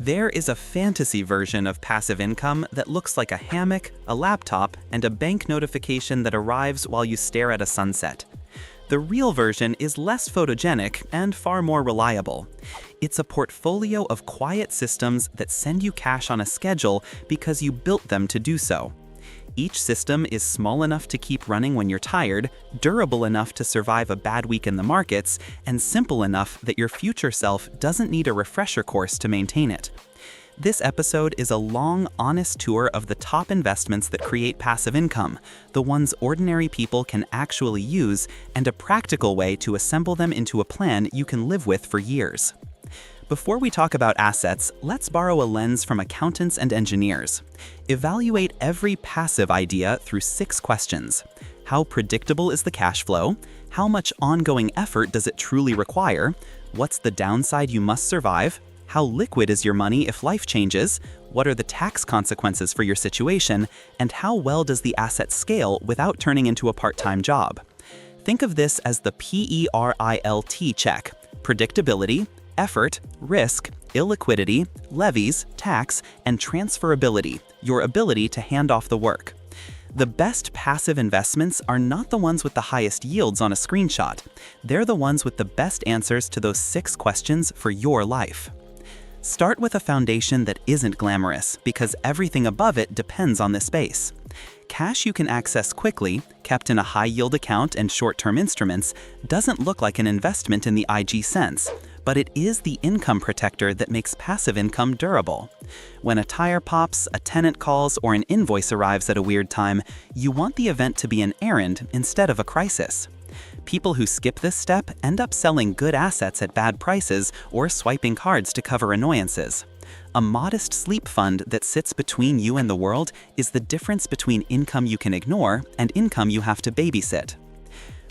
There is a fantasy version of passive income that looks like a hammock, a laptop, and a bank notification that arrives while you stare at a sunset. The real version is less photogenic and far more reliable. It's a portfolio of quiet systems that send you cash on a schedule because you built them to do so. Each system is small enough to keep running when you're tired, durable enough to survive a bad week in the markets, and simple enough that your future self doesn't need a refresher course to maintain it. This episode is a long, honest tour of the top investments that create passive income, the ones ordinary people can actually use, and a practical way to assemble them into a plan you can live with for years. Before we talk about assets, let's borrow a lens from accountants and engineers. Evaluate every passive idea through 6 questions. How predictable is the cash flow? How much ongoing effort does it truly require? What's the downside you must survive? How liquid is your money if life changes? What are the tax consequences for your situation? And how well does the asset scale without turning into a part-time job? Think of this as the PERILT check: predictability, effort, risk, illiquidity, levies, tax, and transferability, your ability to hand off the work. The best passive investments are not the ones with the highest yields on a screenshot. They're the ones with the best answers to those 6 questions for your life. Start with a foundation that isn't glamorous, because everything above it depends on this base. Cash you can access quickly, kept in a high-yield account and short-term instruments, doesn't look like an investment in the IG sense, but it is the income protector that makes passive income durable. When a tire pops, a tenant calls, or an invoice arrives at a weird time, you want the event to be an errand instead of a crisis. People who skip this step end up selling good assets at bad prices or swiping cards to cover annoyances. A modest sleep fund that sits between you and the world is the difference between income you can ignore and income you have to babysit.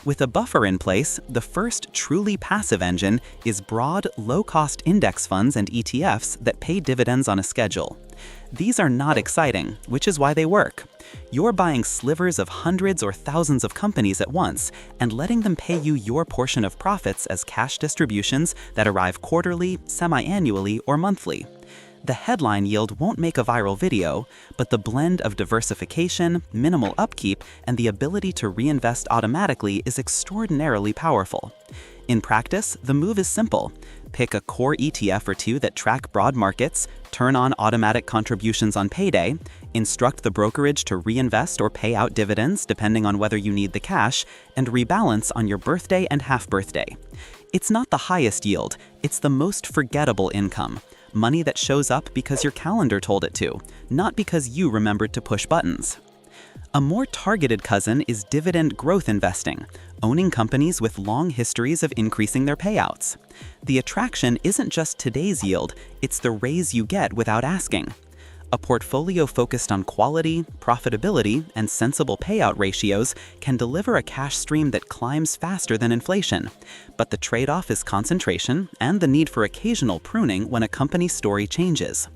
With a buffer in place, the first truly passive engine is broad, low-cost index funds and ETFs that pay dividends on a schedule. These are not exciting, which is why they work. You're buying slivers of hundreds or thousands of companies at once and letting them pay you your portion of profits as cash distributions that arrive quarterly, semi-annually, or monthly. The headline yield won't make a viral video, but the blend of diversification, minimal upkeep, and the ability to reinvest automatically is extraordinarily powerful. In practice, the move is simple. Pick a core ETF or 2 that track broad markets, turn on automatic contributions on payday, instruct the brokerage to reinvest or pay out dividends depending on whether you need the cash, and rebalance on your birthday and half-birthday. It's not the highest yield, it's the most forgettable income. Money that shows up because your calendar told it to, not because you remembered to push buttons. A more targeted cousin is dividend growth investing, owning companies with long histories of increasing their payouts. The attraction isn't just today's yield, it's the raise you get without asking. A portfolio focused on quality, profitability, and sensible payout ratios can deliver a cash stream that climbs faster than inflation. But the trade-off is concentration and the need for occasional pruning when a company's story changes.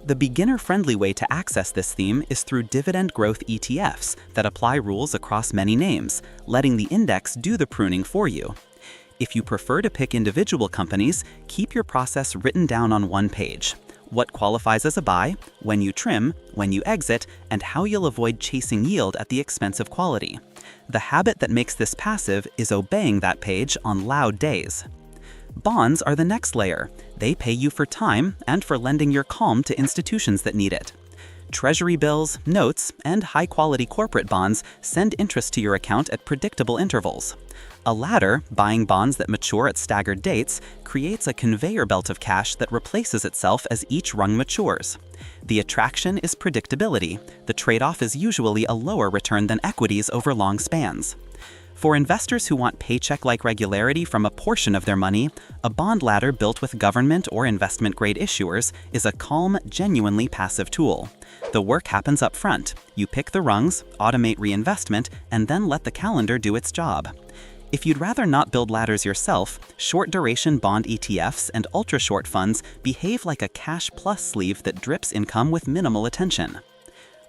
The beginner-friendly way to access this theme is through dividend growth ETFs that apply rules across many names, letting the index do the pruning for you. If you prefer to pick individual companies, keep your process written down on one page. What qualifies as a buy, when you trim, when you exit, and how you'll avoid chasing yield at the expense of quality. The habit that makes this passive is obeying that page on loud days. Bonds are the next layer. They pay you for time and for lending your calm to institutions that need it. Treasury bills, notes, and high-quality corporate bonds send interest to your account at predictable intervals. A ladder, buying bonds that mature at staggered dates, creates a conveyor belt of cash that replaces itself as each rung matures. The attraction is predictability. The trade-off is usually a lower return than equities over long spans. For investors who want paycheck-like regularity from a portion of their money, a bond ladder built with government or investment-grade issuers is a calm, genuinely passive tool. The work happens up front. You pick the rungs, automate reinvestment, and then let the calendar do its job. If you'd rather not build ladders yourself, short-duration bond ETFs and ultra-short funds behave like a cash-plus sleeve that drips income with minimal attention.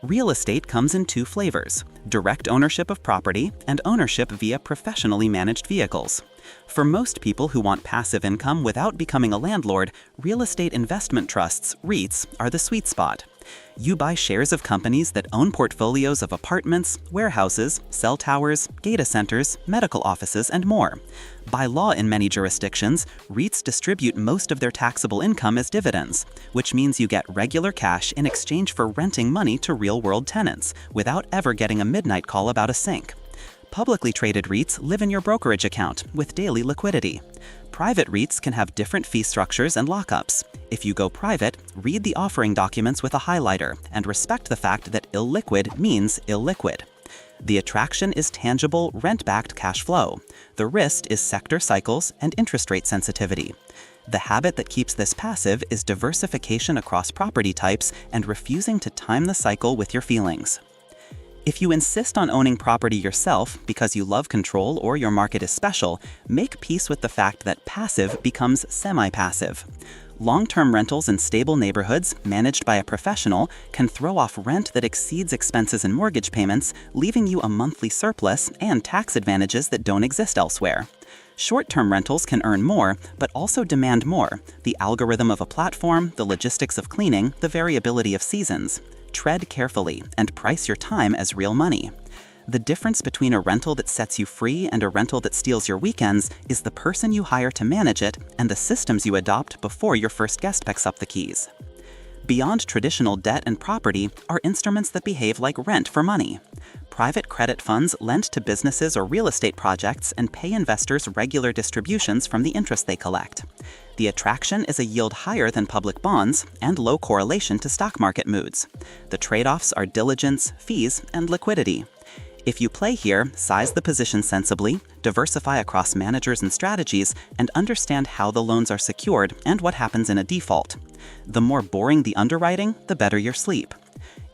Real estate comes in 2 flavors: direct ownership of property and ownership via professionally managed vehicles. For most people who want passive income without becoming a landlord, real estate investment trusts, REITs, are the sweet spot. You buy shares of companies that own portfolios of apartments, warehouses, cell towers, data centers, medical offices, and more. By law in many jurisdictions, REITs distribute most of their taxable income as dividends, which means you get regular cash in exchange for renting money to real-world tenants, without ever getting a midnight call about a sink. Publicly traded REITs live in your brokerage account with daily liquidity. Private REITs can have different fee structures and lockups. If you go private, read the offering documents with a highlighter and respect the fact that illiquid means illiquid. The attraction is tangible, rent-backed cash flow. The risk is sector cycles and interest rate sensitivity. The habit that keeps this passive is diversification across property types and refusing to time the cycle with your feelings. If you insist on owning property yourself because you love control or your market is special, make peace with the fact that passive becomes semi-passive. Long-term rentals in stable neighborhoods, managed by a professional, can throw off rent that exceeds expenses and mortgage payments, leaving you a monthly surplus and tax advantages that don't exist elsewhere. Short-term rentals can earn more, but also demand more: the algorithm of a platform, the logistics of cleaning, the variability of seasons. Tread carefully and price your time as real money. The difference between a rental that sets you free and a rental that steals your weekends is the person you hire to manage it and the systems you adopt before your first guest picks up the keys. Beyond traditional debt and property are instruments that behave like rent for money. Private credit funds lend to businesses or real estate projects and pay investors regular distributions from the interest they collect. The attraction is a yield higher than public bonds and low correlation to stock market moods. The trade-offs are diligence, fees, and liquidity. If you play here, size the position sensibly, diversify across managers and strategies, and understand how the loans are secured and what happens in a default. The more boring the underwriting, the better your sleep.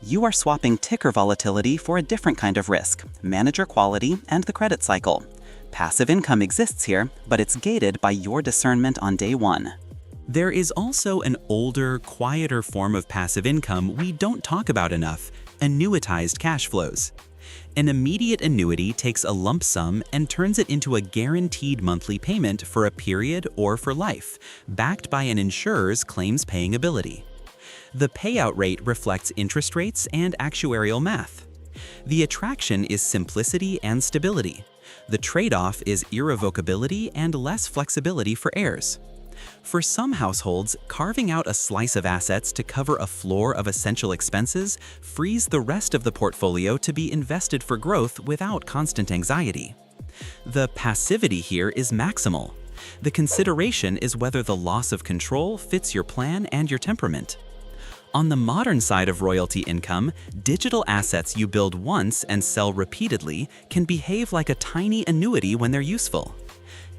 You are swapping ticker volatility for a different kind of risk: manager quality and the credit cycle. Passive income exists here, but it's gated by your discernment on day one. There is also an older, quieter form of passive income we don't talk about enough: annuitized cash flows. An immediate annuity takes a lump sum and turns it into a guaranteed monthly payment for a period or for life, backed by an insurer's claims-paying ability. The payout rate reflects interest rates and actuarial math. The attraction is simplicity and stability. The trade-off is irrevocability and less flexibility for heirs. For some households, carving out a slice of assets to cover a floor of essential expenses frees the rest of the portfolio to be invested for growth without constant anxiety. The passivity here is maximal. The consideration is whether the loss of control fits your plan and your temperament. On the modern side of royalty income, digital assets you build once and sell repeatedly can behave like a tiny annuity when they're useful.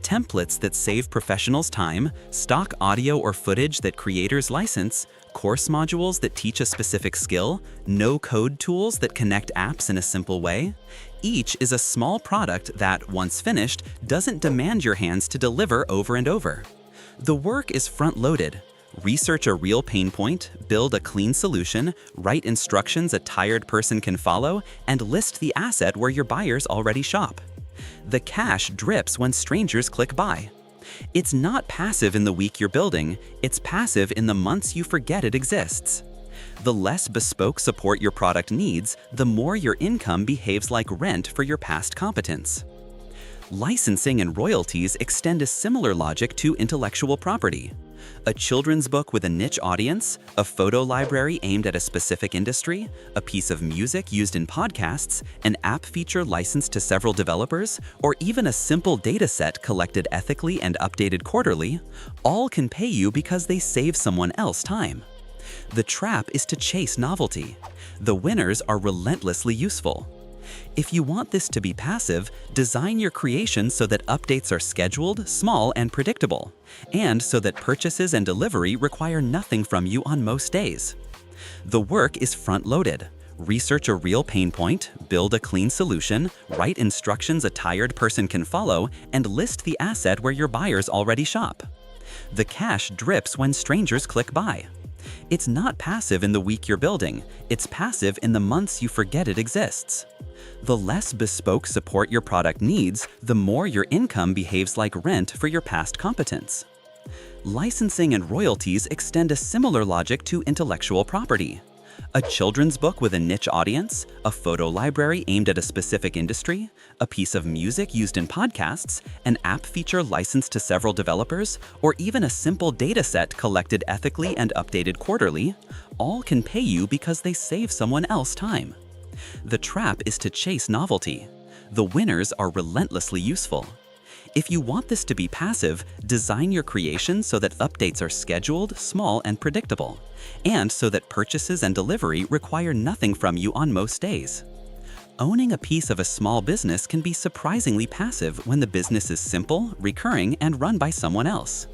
Templates that save professionals time, stock audio or footage that creators license, course modules that teach a specific skill, no-code tools that connect apps in a simple way. Each is a small product that, once finished, doesn't demand your hands to deliver over and over. The work is front-loaded. Research a real pain point, build a clean solution, write instructions a tired person can follow, and list the asset where your buyers already shop. The cash drips when strangers click buy. It's not passive in the week you're building, it's passive in the months you forget it exists. The less bespoke support your product needs, the more your income behaves like rent for your past competence. Licensing and royalties extend a similar logic to intellectual property. A children's book with a niche audience, a photo library aimed at a specific industry, a piece of music used in podcasts, an app feature licensed to several developers, or even a simple data set collected ethically and updated quarterly, all can pay you because they save someone else time. The trap is to chase novelty. The winners are relentlessly useful. If you want this to be passive, design your creation so that updates are scheduled, small, and predictable, and so that purchases and delivery require nothing from you on most days. The work is front-loaded. Research a real pain point, build a clean solution, write instructions a tired person can follow, and list the asset where your buyers already shop. The cash drips when strangers click buy. It's not passive in the week you're building, it's passive in the months you forget it exists. The less bespoke support your product needs, the more your income behaves like rent for your past competence. Licensing and royalties extend a similar logic to intellectual property. A children's book with a niche audience, a photo library aimed at a specific industry, a piece of music used in podcasts, an app feature licensed to several developers, or even a simple data set collected ethically and updated quarterly, all can pay you because they save someone else time. The trap is to chase novelty. The winners are relentlessly useful. If you want this to be passive, design your creation so that updates are scheduled, small, and predictable, and so that purchases and delivery require nothing from you on most days. Owning a piece of a small business can be surprisingly passive when the business is simple, recurring, and run by someone else.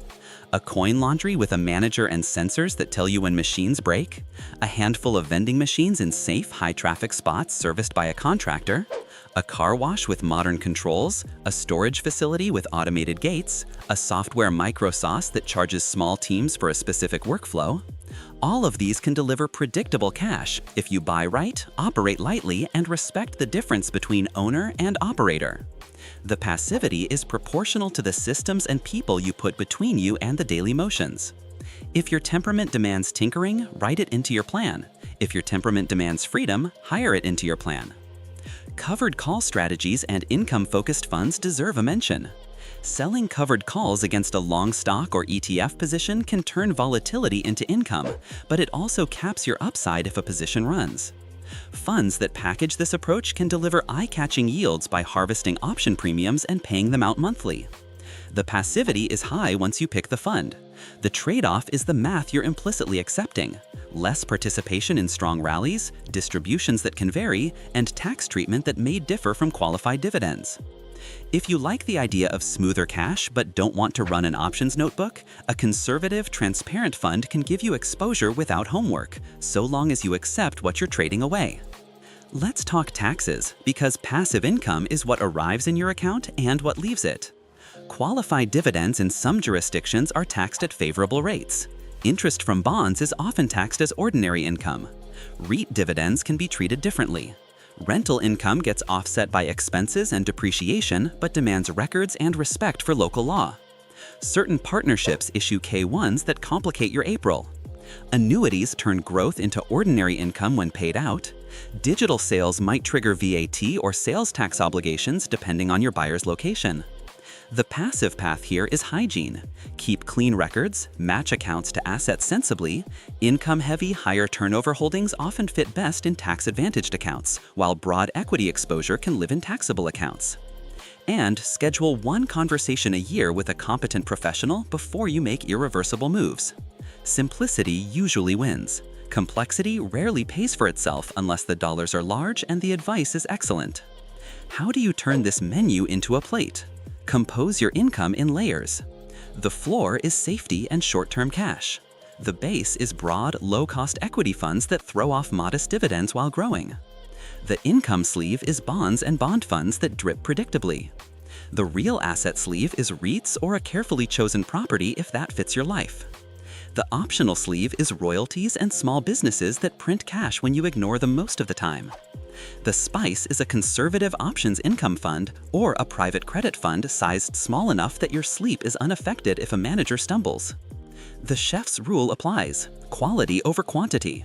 A coin laundry with a manager and sensors that tell you when machines break, a handful of vending machines in safe, high-traffic spots serviced by a contractor, a car wash with modern controls, a storage facility with automated gates, a software microsauce that charges small teams for a specific workflow. All of these can deliver predictable cash if you buy right, operate lightly, and respect the difference between owner and operator. The passivity is proportional to the systems and people you put between you and the daily motions. If your temperament demands tinkering, write it into your plan. If your temperament demands freedom, hire it into your plan. Covered call strategies and income-focused funds deserve a mention. Selling covered calls against a long stock or ETF position can turn volatility into income, but it also caps your upside if a position runs. Funds that package this approach can deliver eye-catching yields by harvesting option premiums and paying them out monthly. The passivity is high once you pick the fund. The trade-off is the math you're implicitly accepting: less participation in strong rallies, distributions that can vary, and tax treatment that may differ from qualified dividends. If you like the idea of smoother cash but don't want to run an options notebook, a conservative, transparent fund can give you exposure without homework, so long as you accept what you're trading away. Let's talk taxes, because passive income is what arrives in your account and what leaves it. Qualified dividends in some jurisdictions are taxed at favorable rates. Interest from bonds is often taxed as ordinary income. REIT dividends can be treated differently. Rental income gets offset by expenses and depreciation, but demands records and respect for local law. Certain partnerships issue K-1s that complicate your April. Annuities turn growth into ordinary income when paid out. Digital sales might trigger VAT or sales tax obligations depending on your buyer's location. The passive path here is hygiene. Keep clean records, match accounts to assets sensibly. Income-heavy, higher turnover holdings often fit best in tax-advantaged accounts, while broad equity exposure can live in taxable accounts. And schedule one conversation a year with a competent professional before you make irreversible moves. Simplicity usually wins. Complexity rarely pays for itself unless the dollars are large and the advice is excellent. How do you turn this menu into a plate? Compose your income in layers. The floor is safety and short-term cash. The base is broad, low-cost equity funds that throw off modest dividends while growing. The income sleeve is bonds and bond funds that drip predictably. The real asset sleeve is REITs or a carefully chosen property if that fits your life. The optional sleeve is royalties and small businesses that print cash when you ignore them most of the time. The SPICE is a conservative options income fund or a private credit fund sized small enough that your sleep is unaffected if a manager stumbles. The chef's rule applies: quality over quantity.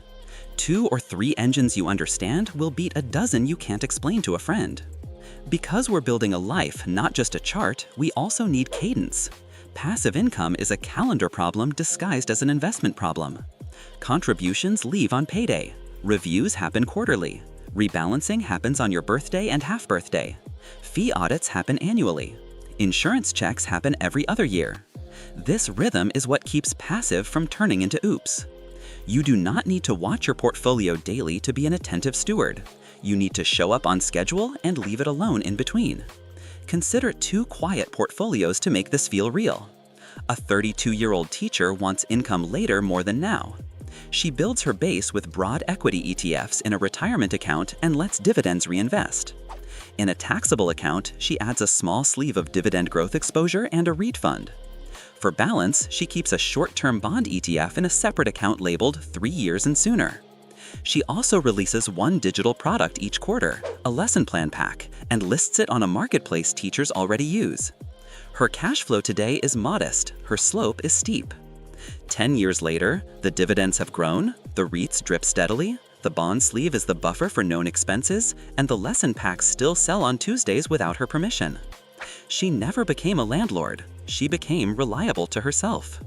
2 or 3 engines you understand will beat a dozen you can't explain to a friend. Because we're building a life, not just a chart, we also need cadence. Passive income is a calendar problem disguised as an investment problem. Contributions leave on payday. Reviews happen quarterly. Rebalancing happens on your birthday and half-birthday. Fee audits happen annually. Insurance checks happen every other year. This rhythm is what keeps passive from turning into oops. You do not need to watch your portfolio daily to be an attentive steward. You need to show up on schedule and leave it alone in between. Consider 2 quiet portfolios to make this feel real. A 32-year-old teacher wants income later more than now. She builds her base with broad equity ETFs in a retirement account and lets dividends reinvest. In a taxable account, she adds a small sleeve of dividend growth exposure and a REIT fund. For balance, she keeps a short-term bond ETF in a separate account labeled 3 years and sooner. She also releases one digital product each quarter, a lesson plan pack, and lists it on a marketplace teachers already use. Her cash flow today is modest, her slope is steep. 10 years later, the dividends have grown, the REITs drip steadily, the bond sleeve is the buffer for known expenses, and the lesson packs still sell on Tuesdays without her permission. She never became a landlord, she became reliable to herself.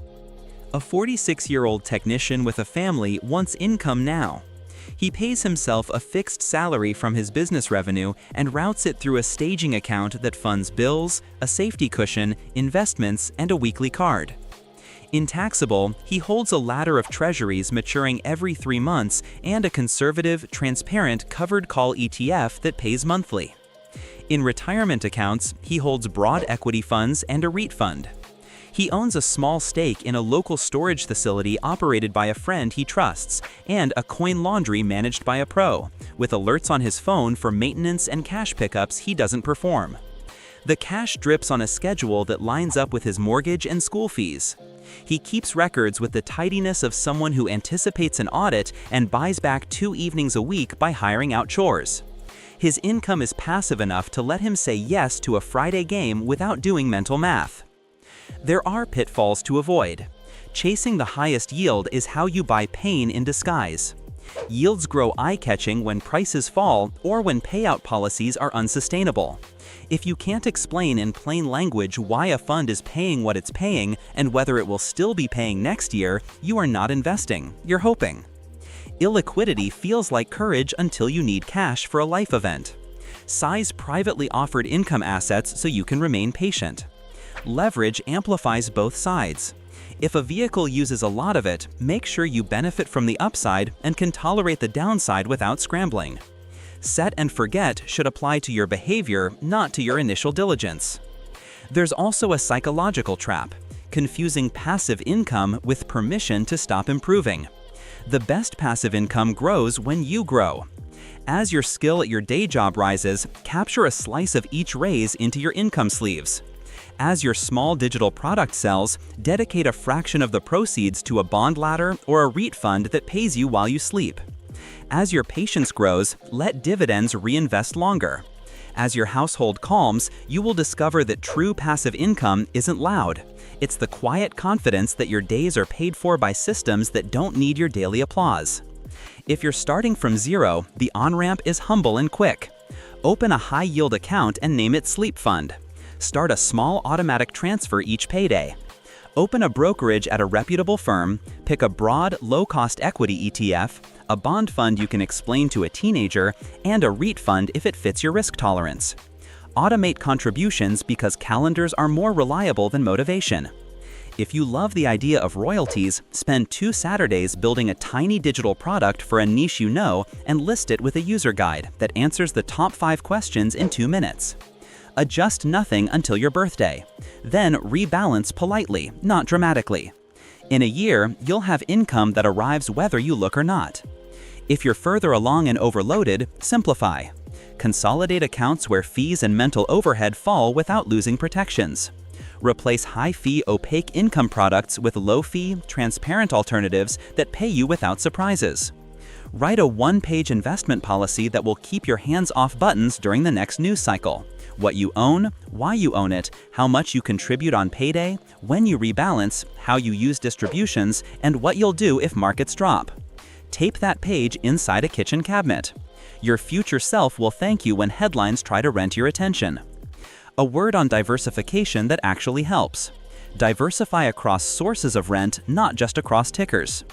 A 46-year-old technician with a family wants income now. He pays himself a fixed salary from his business revenue and routes it through a staging account that funds bills, a safety cushion, investments, and a weekly card. In taxable, he holds a ladder of treasuries maturing every 3 months and a conservative, transparent covered call ETF that pays monthly. In retirement accounts, he holds broad equity funds and a REIT fund. He owns a small stake in a local storage facility operated by a friend he trusts and a coin laundry managed by a pro, with alerts on his phone for maintenance and cash pickups he doesn't perform. The cash drips on a schedule that lines up with his mortgage and school fees. He keeps records with the tidiness of someone who anticipates an audit and buys back 2 evenings a week by hiring out chores. His income is passive enough to let him say yes to a Friday game without doing mental math. There are pitfalls to avoid. Chasing the highest yield is how you buy pain in disguise. Yields grow eye-catching when prices fall or when payout policies are unsustainable. If you can't explain in plain language why a fund is paying what it's paying and whether it will still be paying next year, you are not investing, you're hoping. Illiquidity feels like courage until you need cash for a life event. Size privately offered income assets so you can remain patient. Leverage amplifies both sides. If a vehicle uses a lot of it, make sure you benefit from the upside and can tolerate the downside without scrambling. Set and forget should apply to your behavior, not to your initial diligence. There's also a psychological trap, confusing passive income with permission to stop improving. The best passive income grows when you grow. As your skill at your day job rises, capture a slice of each raise into your income sleeves. As your small digital product sells, dedicate a fraction of the proceeds to a bond ladder or a REIT fund that pays you while you sleep. As your patience grows, let dividends reinvest longer. As your household calms, you will discover that true passive income isn't loud. It's the quiet confidence that your days are paid for by systems that don't need your daily applause. If you're starting from zero, the on-ramp is humble and quick. Open a high-yield account and name it Sleep Fund. Start a small automatic transfer each payday. Open a brokerage at a reputable firm, pick a broad, low-cost equity ETF, a bond fund you can explain to a teenager, and a REIT fund if it fits your risk tolerance. Automate contributions because calendars are more reliable than motivation. If you love the idea of royalties, spend 2 Saturdays building a tiny digital product for a niche you know and list it with a user guide that answers the top 5 questions in 2 minutes. Adjust nothing until your birthday. Then rebalance politely, not dramatically. In a year, you'll have income that arrives whether you look or not. If you're further along and overloaded, simplify. Consolidate accounts where fees and mental overhead fall without losing protections. Replace high-fee, opaque income products with low-fee, transparent alternatives that pay you without surprises. Write a 1-page investment policy that will keep your hands off buttons during the next news cycle. What you own, why you own it, how much you contribute on payday, when you rebalance, how you use distributions, and what you'll do if markets drop. Tape that page inside a kitchen cabinet. Your future self will thank you when headlines try to rent your attention. A word on diversification that actually helps. Diversify across sources of rent, not just across tickers.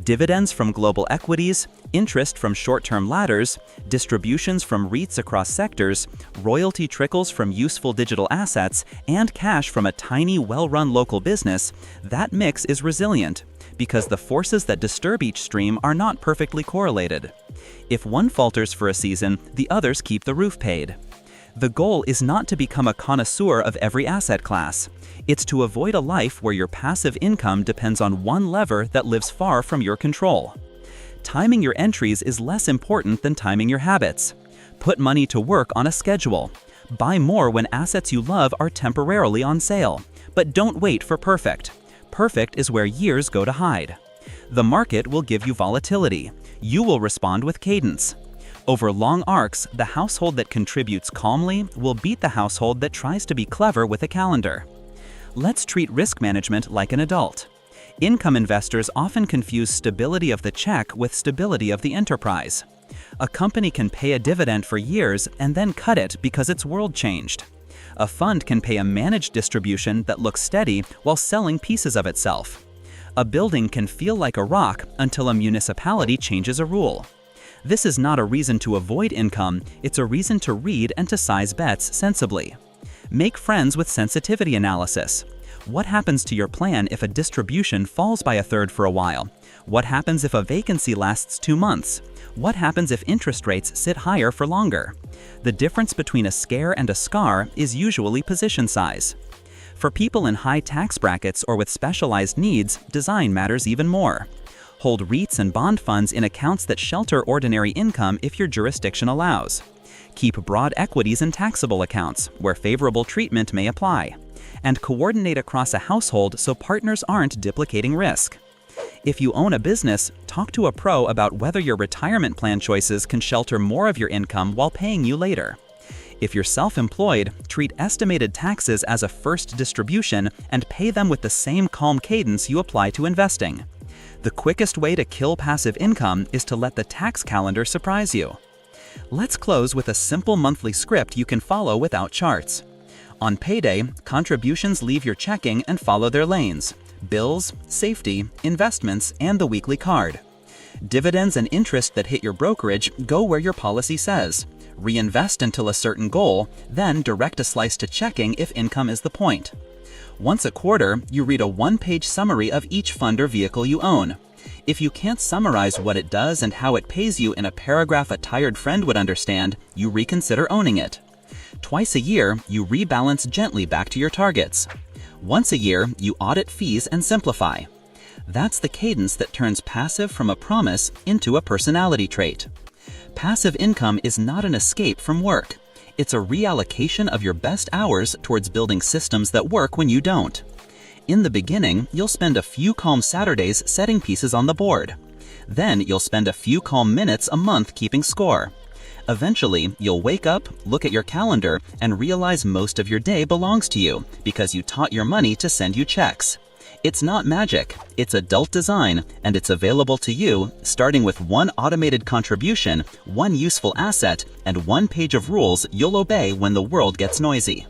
Dividends from global equities, interest from short-term ladders, distributions from REITs across sectors, royalty trickles from useful digital assets, and cash from a tiny, well-run local business, that mix is resilient because the forces that disturb each stream are not perfectly correlated. If one falters for a season, the others keep the roof paid. The goal is not to become a connoisseur of every asset class. It's to avoid a life where your passive income depends on one lever that lives far from your control. Timing your entries is less important than timing your habits. Put money to work on a schedule. Buy more when assets you love are temporarily on sale, But don't wait for perfect. Perfect is where years go to hide. The market will give you volatility. You will respond with cadence. Over long arcs, the household that contributes calmly will beat the household that tries to be clever with a calendar. Let's treat risk management like an adult. Income investors often confuse stability of the check with stability of the enterprise. A company can pay a dividend for years and then cut it because its world changed. A fund can pay a managed distribution that looks steady while selling pieces of itself. A building can feel like a rock until a municipality changes a rule. This is not a reason to avoid income, it's a reason to read and to size bets sensibly. Make friends with sensitivity analysis. What happens to your plan if a distribution falls by a third for a while? What happens if a vacancy lasts 2 months? What happens if interest rates sit higher for longer? The difference between a scare and a scar is usually position size. For people in high tax brackets or with specialized needs, design matters even more. Hold REITs and bond funds in accounts that shelter ordinary income if your jurisdiction allows. Keep broad equities in taxable accounts, where favorable treatment may apply. And coordinate across a household so partners aren't duplicating risk. If you own a business, talk to a pro about whether your retirement plan choices can shelter more of your income while paying you later. If you're self-employed, treat estimated taxes as a first distribution and pay them with the same calm cadence you apply to investing. The quickest way to kill passive income is to let the tax calendar surprise you. Let's close with a simple monthly script you can follow without charts. On payday, contributions leave your checking and follow their lanes: bills, safety, investments, and the weekly card. Dividends and interest that hit your brokerage go where your policy says. Reinvest until a certain goal, then direct a slice to checking if income is the point. Once a quarter, you read a one-page summary of each fund or vehicle you own. If you can't summarize what it does and how it pays you in a paragraph a tired friend would understand, you reconsider owning it. Twice a year, you rebalance gently back to your targets. Once a year, you audit fees and simplify. That's the cadence that turns passive from a promise into a personality trait. Passive income is not an escape from work. It's a reallocation of your best hours towards building systems that work when you don't. In the beginning, you'll spend a few calm Saturdays setting pieces on the board. Then you'll spend a few calm minutes a month keeping score. Eventually, you'll wake up, look at your calendar, and realize most of your day belongs to you because you taught your money to send you checks. It's not magic, it's adult design, and it's available to you starting with one automated contribution, one useful asset, and one page of rules you'll obey when the world gets noisy.